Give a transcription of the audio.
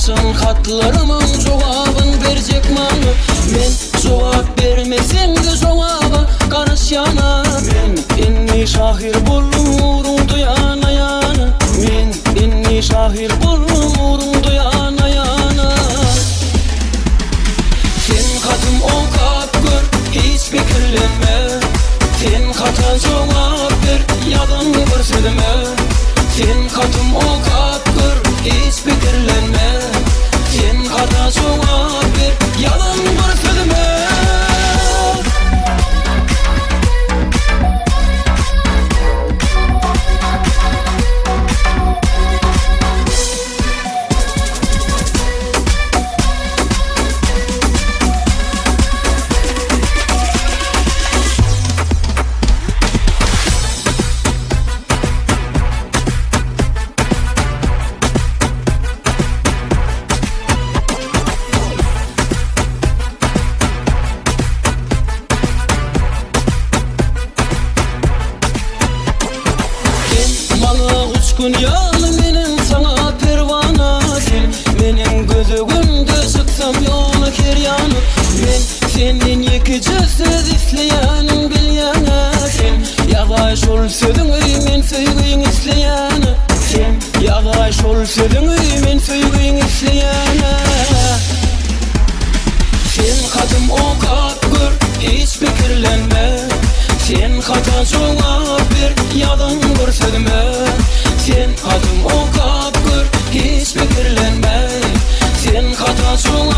Yazsın hatlarımın cevabın verecek bana. Men cevap vermesen de cevaba karış yana. Men inni şahir buldum uğrumdu yana yana. Men inni şahir buldum uğrumdu yana yana. Sen katım o kapkır hiç fikirlenme. Sen kata cevap ver yalan bir söyleme. Sen katım o kapkır hiç fikirlenme. Sen kata cevap ver yalan bir söyleme. Dünyalı benim sana pervana. Sen benim gözümde çıksam yolu keryanı. Ben senin iki cüssüz isleyenim bilyana. Sen yavaş ol sözünü men söyleyeyim isleyana. Sen yavaş ol sözünü men söyleyeyim isleyana. Sen katım o kapkır hiç fikirlenme. Sen kata cevap ver yalan bir söyleme. Sen katım o kapkır hiç fikirlenme. Sen kata cevap